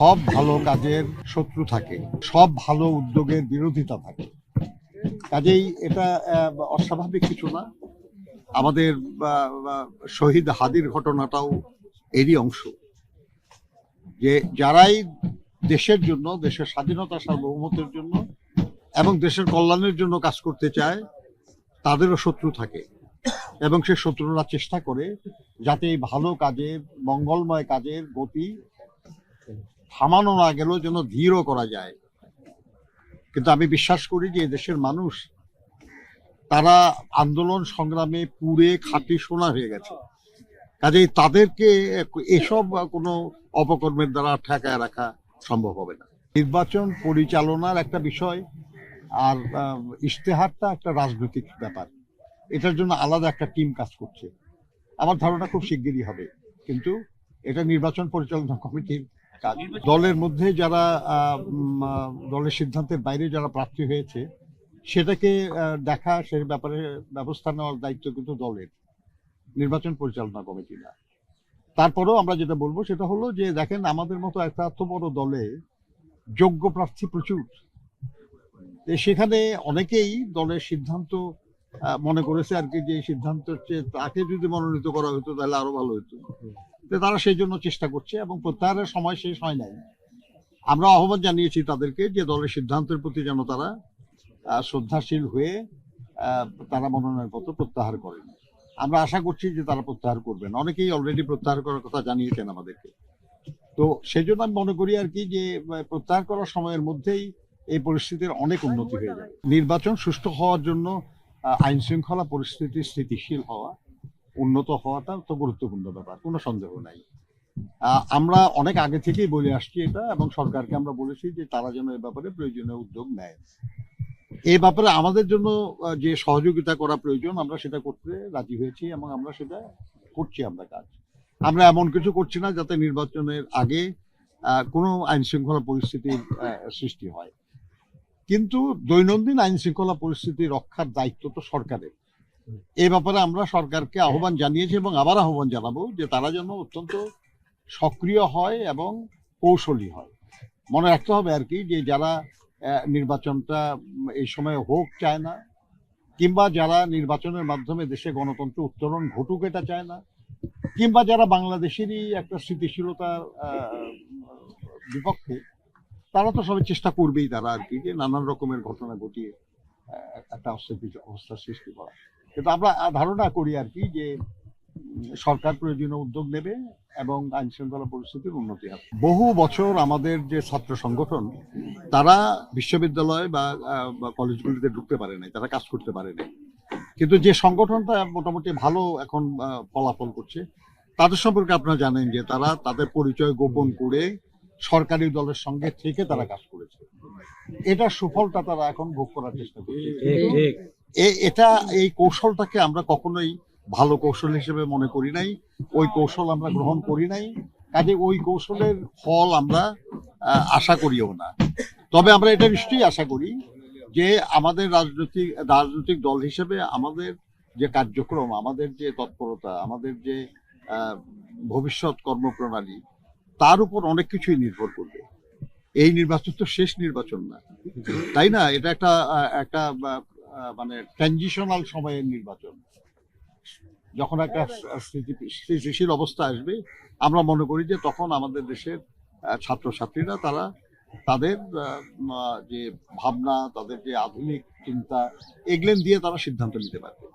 সব ভালো কাজের শত্রু থাকে, সব ভালো উদ্যোগের বিরোধিতা থাকে। কাজেই এটা অস্বাভাবিক কিছু না। আমাদের শহীদ হাদির ঘটনাটাও এরই অংশ, যে যারাই দেশের জন্য, দেশের স্বাধীনতা সার্বভৌমত্বের জন্য এবং দেশের কল্যাণের জন্য কাজ করতে চায়, তাদেরও শত্রু থাকে এবং সে শত্রুরা চেষ্টা করে যাতে এই ভালো কাজের, মঙ্গলময় কাজের গতি থামানো না গেলেও যেন ধীরও করা যায়। কিন্তু আমি বিশ্বাস করি যে দেশের মানুষ তারা আন্দোলন সংগ্রামে পুড়ে খাঁটি সোনা হয়ে গেছে। কাজেই তাদেরকে এসব কোনো অপকর্মের দ্বারা ঠেকায় রাখা সম্ভব হবে না। নির্বাচন পরিচালনার একটা বিষয়, আর ইশতেহারটা একটা রাজনৈতিক ব্যাপার। এটার জন্য আলাদা একটা টিম কাজ করছে। আমার ধারণা খুব শিগগিরই হবে, কিন্তু এটা নির্বাচন পরিচালনা কমিটির কাজ। দলের মধ্যে যারা দলের সিদ্ধান্তের বাইরে যারা প্রার্থী হয়েছে, সেটাকে দেখা, সে ব্যাপারে ব্যবস্থা নেওয়ার দায়িত্ব কিন্তু দলের, নির্বাচন পরিচালনা কমিটি না। তারপরেও আমরা যেটা বলবো সেটা হলো যে দেখেন, আমাদের মতো একটা এত বড় দলে যোগ্য প্রার্থী প্রচুর। সেখানে অনেকেই দলের সিদ্ধান্ত মনে করেছে আর কি, যে সিদ্ধান্ত হচ্ছে তাকে যদি মনোনীত করা হতো তাহলে আরো ভালো হতো। তারা সেই জন্য চেষ্টা করছে এবং প্রত্যাহারের সময় শেষ হয় নাই। আমরা আহ্বান জানিয়েছি তাদেরকে যে দলের সিদ্ধান্তের প্রতি যেন তারা শ্রদ্ধাশীল হয়ে তারা মনোনয়নপত্র প্রত্যাহার করেন। আমরা আশা করছি যে তারা প্রত্যাহার করবেন। অনেকেই অলরেডি প্রত্যাহার করার কথা জানিয়েছেন আমাদেরকে। তো সেই জন্য আমি মনে করি আর কি, যে প্রত্যাহার করার সময়ের মধ্যেই এই পরিস্থিতির অনেক উন্নতি হয়ে যাবে। নির্বাচন সুষ্ঠু হওয়ার জন্য আইন শৃঙ্খলা পরিস্থিতি স্থিতিশীল হওয়া, উন্নত হওয়াটা তো গুরুত্বপূর্ণ ব্যাপার, কোনো সন্দেহ নাই। আমরা অনেক আগে থেকেই বলে আসছি এটা, এবং সরকারকে আমরা বলেছি যে তারা যেন এ ব্যাপারে প্রয়োজনীয় উদ্যোগ নেয়। এই ব্যাপারে আমাদের জন্য যে সহযোগিতা করা প্রয়োজন, আমরা সেটা করতে রাজি হয়েছি এবং আমরা সেটা করছি। আমরা কাজ, আমরা এমন কিছু করছি না যাতে নির্বাচনের আগে কোনো আইন শৃঙ্খলা পরিস্থিতির সৃষ্টি হয়। কিন্তু দৈনন্দিন আইন শৃঙ্খলা পরিস্থিতি রক্ষার দায়িত্ব তো সরকারের। এই ব্যাপারে আমরা সরকারকে আহ্বান জানিয়েছি এবং আবার আহ্বান জানাবো যে তারা যেন অত্যন্ত সক্রিয় হয় এবং কৌশলী হয়। মনে রাখতে হবে আর কি, যে যারা নির্বাচনটা এই সময় হোক চায় না, কিংবা যারা নির্বাচনের মাধ্যমে দেশে গণতন্ত্র উত্তরণ ঘটুক এটা চায় না, কিংবা যারা বাংলাদেশেরই একটা স্থিতিশীলতার বিপক্ষে, তারা তো সবাই চেষ্টা করবেই তারা আর কি, যে নানান রকমের ঘটনা ঘটিয়ে একটা অবস্থার সৃষ্টি করা। কিন্তু আমরা ধারণা করি আর কি, যে সরকার প্রয়োজনীয় উদ্যোগ নেবে এবং আইন শৃঙ্খলা পরিস্থিতির উন্নতি হবে। বহু বছর আমাদের যে ছাত্র সংগঠন, তারা বিশ্ববিদ্যালয় বা কলেজগুলিতে ঢুকতে পারে নাই, তারা কাজ করতে পারে নাই। কিন্তু যে সংগঠনটা মোটামুটি ভালো এখন ফলাফল করছে, তাদের সম্পর্কে আপনারা জানেন যে তারা তাদের পরিচয় গোপন করে সরকারি দলের সঙ্গে থেকে তারা কাজ করেছে। এটা সুফলটা তারা এখন ভোগ করার চেষ্টা করছে। এটা, এই কৌশলটাকে আমরা কখনোই ভালো কৌশল হিসেবে মনে করি নাই, ওই কৌশল আমরা গ্রহণ করি নাই। কাজে ওই কৌশলের ফল আমরা আশা করিও না। তবে আমরা এটা নিশ্চয়ই আশা করি যে আমাদের রাজনৈতিক দল হিসেবে আমাদের যে কার্যক্রম, আমাদের যে তৎপরতা, আমাদের যে ভবিষ্যৎ কর্মপ্রণালী, তার উপর অনেক কিছুই নির্ভর করবে। এই নির্বাচন তো শেষ নির্বাচন না, তাই না? এটা একটা মানে ট্রানজিশনাল সময়ের নির্বাচন। যখন একটা স্থিতিশীল অবস্থা আসবে, আমরা মনে করি যে তখন আমাদের দেশের ছাত্রছাত্রীরা তারা তাদের যে ভাবনা, তাদের যে আধুনিক চিন্তা, এগুলো দিয়ে তারা সিদ্ধান্ত নিতে পারবে।